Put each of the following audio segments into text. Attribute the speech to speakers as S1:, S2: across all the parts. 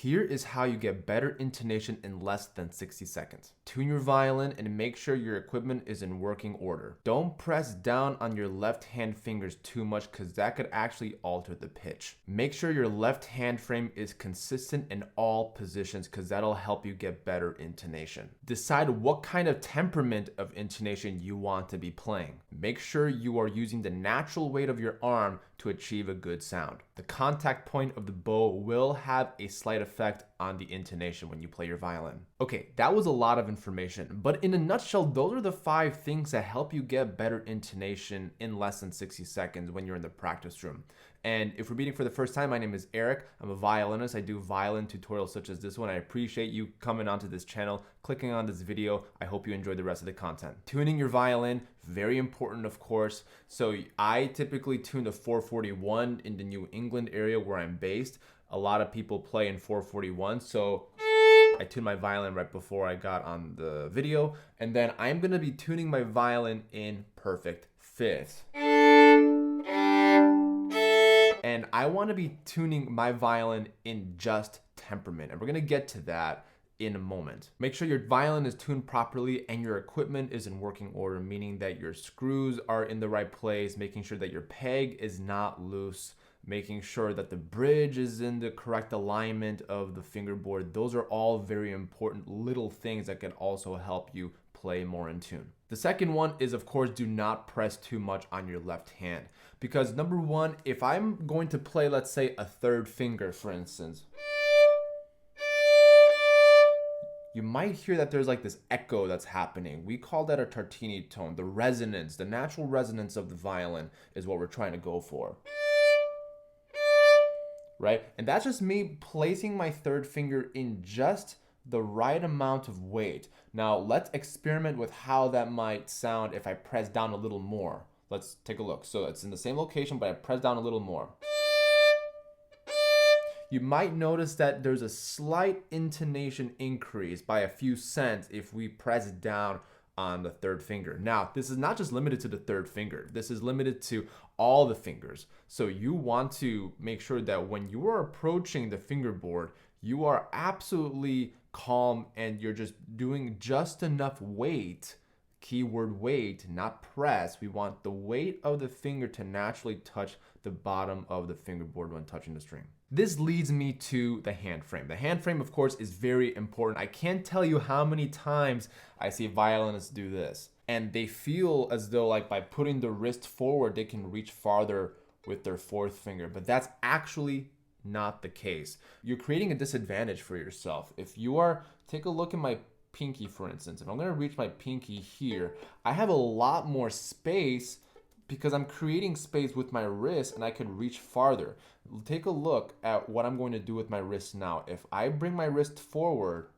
S1: Here is how you get better intonation in less than 60 seconds. Tune your violin and make sure your equipment is in working order. Don't press down on your left hand fingers too much because that could actually alter the pitch. Make sure your left hand frame is consistent in all positions because that'll help you get better intonation. Decide what kind of temperament of intonation you want to be playing. Make sure you are using the natural weight of your arm to achieve a good sound. The contact point of the bow will have a slight effect on the intonation when you play your violin. Okay, that was a lot of information, but in a nutshell, those are the 5 things that help you get better intonation in less than 60 seconds when you're in the practice room. And if we're meeting for the first time, my name is Eric. I'm a violinist. I do violin tutorials such as this one. I appreciate you coming onto this channel, clicking on this video. I hope you enjoy the rest of the content. Tuning your violin, very important, of course. So I typically tune to 441 in the New England area where I'm based. A lot of people play in 441, so I tuned my violin right before I got on the video. And then I'm gonna be tuning my violin in perfect fifth. And I want to be tuning my violin in just temperament. And we're going to get to that in a moment. Make sure your violin is tuned properly and your equipment is in working order, meaning that your screws are in the right place, making sure that your peg is not loose, making sure that the bridge is in the correct alignment of the fingerboard. Those are all very important little things that can also help you play more in tune. The second one is, of course, do not press too much on your left hand. Because number one, if I'm going to play, let's say, a third finger, for instance, you might hear that there's like this echo that's happening. We call that a tartini tone. The resonance, the natural resonance of the violin is what we're trying to go for. Right? And that's just me placing my third finger in just the right amount of weight. Now let's experiment with how that might sound if I press down a little more. Let's take a look. So it's in the same location, but I press down a little more. You might notice that there's a slight intonation increase by a few cents if we press down on the third finger. Now, this is not just limited to the third finger. This is limited to all the fingers. So you want to make sure that when you are approaching the fingerboard, you are absolutely calm and you're just doing just enough weight, keyword weight, not press. We want the weight of the finger to naturally touch the bottom of the fingerboard when touching the string. This leads me to the hand frame. The hand frame, of course, is very important. I can't tell you how many times I see violinists do this. And they feel as though like by putting the wrist forward, they can reach farther with their fourth finger. But that's actually not the case. You're creating a disadvantage for yourself. If you are, take a look at my pinky, for instance. If I'm going to reach my pinky here, I have a lot more space because I'm creating space with my wrist and I can reach farther. Take a look at what I'm going to do with my wrist now. If I bring my wrist forward,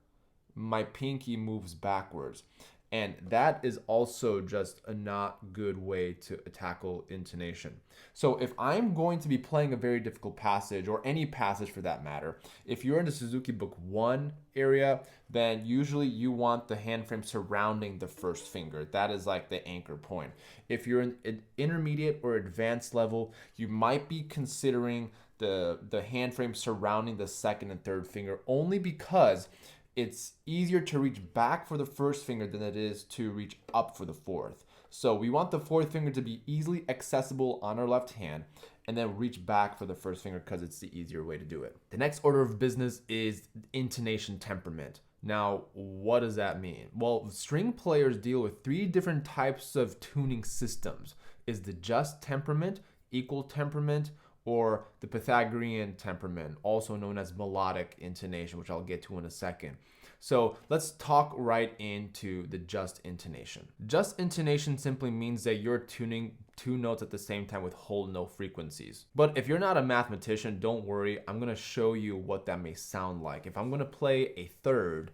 S1: my pinky moves backwards. And that is also just a not good way to tackle intonation. So if I'm going to be playing a very difficult passage, or any passage for that matter, if you're in the Suzuki Book 1 area, then usually you want the hand frame surrounding the first finger. That is like the anchor point. If you're in an intermediate or advanced level, you might be considering the hand frame surrounding the second and third finger, only because it's easier to reach back for the first finger than it is to reach up for the fourth. So we want the fourth finger to be easily accessible on our left hand and then reach back for the first finger because it's the easier way to do it. The next order of business is intonation temperament. Now, what does that mean? Well, string players deal with 3 different types of tuning systems. Is the just temperament, equal temperament, or the Pythagorean temperament, also known as melodic intonation, which I'll get to in a second. So let's talk right into the just intonation. Just intonation simply means that you're tuning 2 notes at the same time with whole note frequencies. But if you're not a mathematician, don't worry. I'm going to show you what that may sound like. If I'm going to play a third,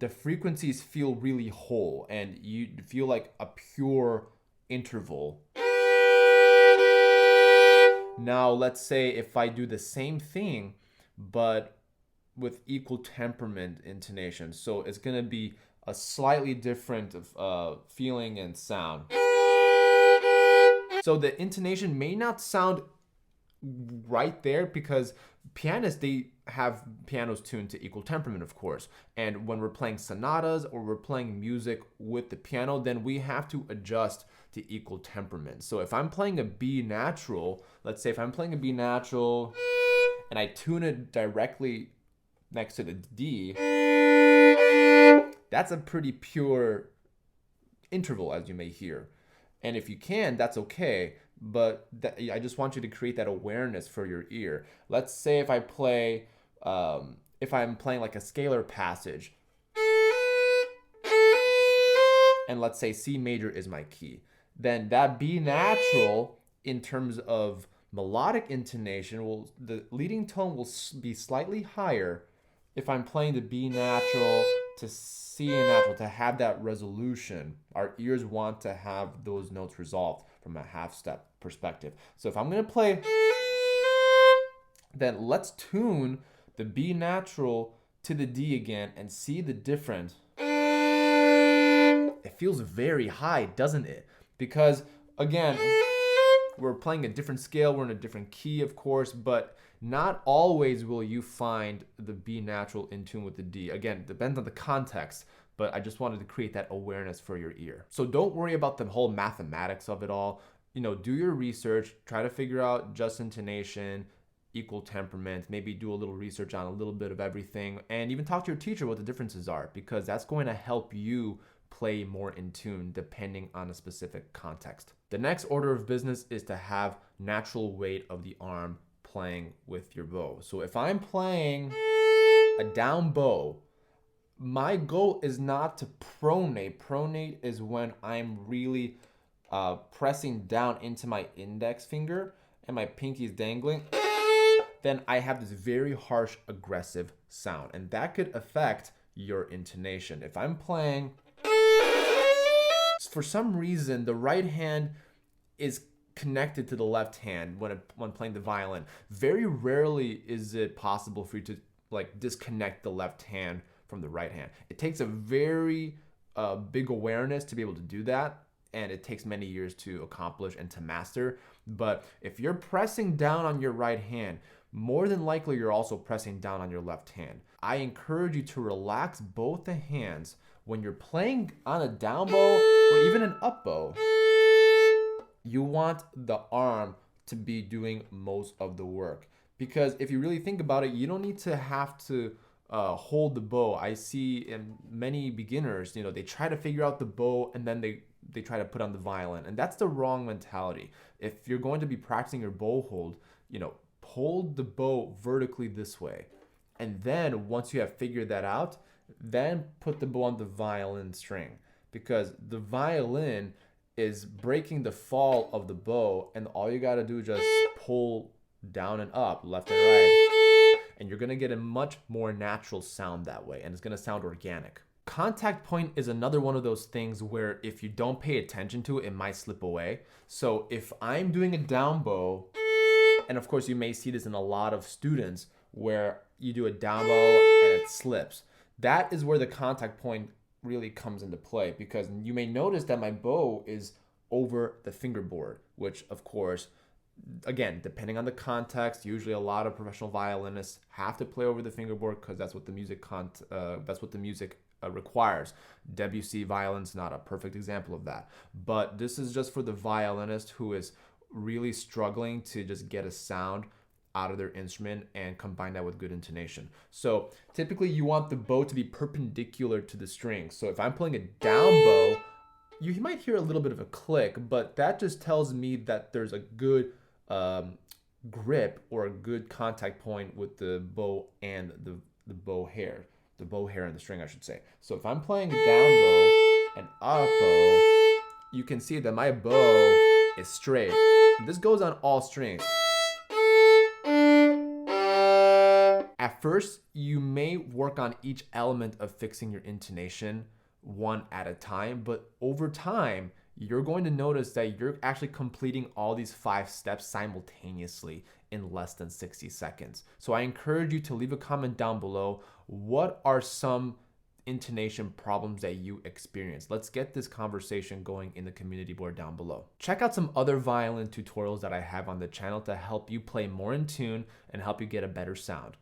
S1: the frequencies feel really whole and you feel like a pure interval. Now, let's say if I do the same thing, but with equal temperament intonation. So it's going to be a slightly different feeling and sound. So the intonation may not sound right there, because pianists, they have pianos tuned to equal temperament, of course. And when we're playing sonatas or we're playing music with the piano, then we have to adjust to equal temperament. So if I'm playing a B natural, let's say if I'm playing a B natural and I tune it directly next to the D, that's a pretty pure interval, as you may hear. And if you can, that's okay. But I just want you to create that awareness for your ear. Let's say if if I'm playing like a scalar passage, and let's say C major is my key, then that B natural, in terms of melodic intonation, the leading tone will be slightly higher if I'm playing the B natural to C natural, to have that resolution. Our ears want to have those notes resolved from a half step perspective. So if I'm going to play, then let's tune the B natural to the D again and see the difference. It feels very high, doesn't it? Because again, we're playing a different scale, we're in a different key, of course, but not always will you find the B natural in tune with the D. Again, it depends on the context, but I just wanted to create that awareness for your ear. So don't worry about the whole mathematics of it all. Do your research, try to figure out just intonation, equal temperament, maybe do a little research on a little bit of everything, and even talk to your teacher what the differences are, because that's going to help you play more in tune depending on a specific context. The next order of business is to have natural weight of the arm playing with your bow. So if I'm playing a down bow, my goal is not to pronate. Pronate is when I'm really pressing down into my index finger and my pinky is dangling. Then I have this very harsh, aggressive sound, and that could affect your intonation. If I'm playing, for some reason, the right hand is connected to the left hand when playing the violin. Very rarely is it possible for you to disconnect the left hand from the right hand. It takes a very big awareness to be able to do that, and it takes many years to accomplish and to master. But if you're pressing down on your right hand, more than likely you're also pressing down on your left hand. I encourage you to relax both the hands when you're playing on a down bow or even an up bow. You want the arm to be doing most of the work, because if you really think about it, you don't need to have to hold the bow. I see in many beginners, they try to figure out the bow and then they try to put on the violin, and that's the wrong mentality. If you're going to be practicing your bow hold, hold the bow vertically this way, and then once you have figured that out, then put the bow on the violin string, because the violin is breaking the fall of the bow, and all you got to do is just pull down and up, left and right, and you're going to get a much more natural sound that way, and it's going to sound organic. Contact point is another one of those things where if you don't pay attention to it, it might slip away. So if I'm doing a down bow, and of course you may see this in a lot of students where you do a down bow and it slips, that is where the contact point really comes into play, because you may notice that my bow is over the fingerboard, which of course, again, depending on the context, usually a lot of professional violinists have to play over the fingerboard because that's what the music requires. Debussy violin's not a perfect example of that, but this is just for the violinist who is really struggling to just get a sound out of their instrument and combine that with good intonation. So typically you want the bow to be perpendicular to the string. So if I'm playing a down bow, you might hear a little bit of a click, but that just tells me that there's a good grip or a good contact point with the bow and the bow hair and the string, I should say. So if I'm playing a down bow and up bow, you can see that my bow is straight. This goes on all strings. At first, you may work on each element of fixing your intonation one at a time, but over time, you're going to notice that you're actually completing all these 5 steps simultaneously in less than 60 seconds. So I encourage you to leave a comment down below. What are some intonation problems that you experience? Let's get this conversation going in the community board down below. Check out some other violin tutorials that I have on the channel to help you play more in tune and help you get a better sound.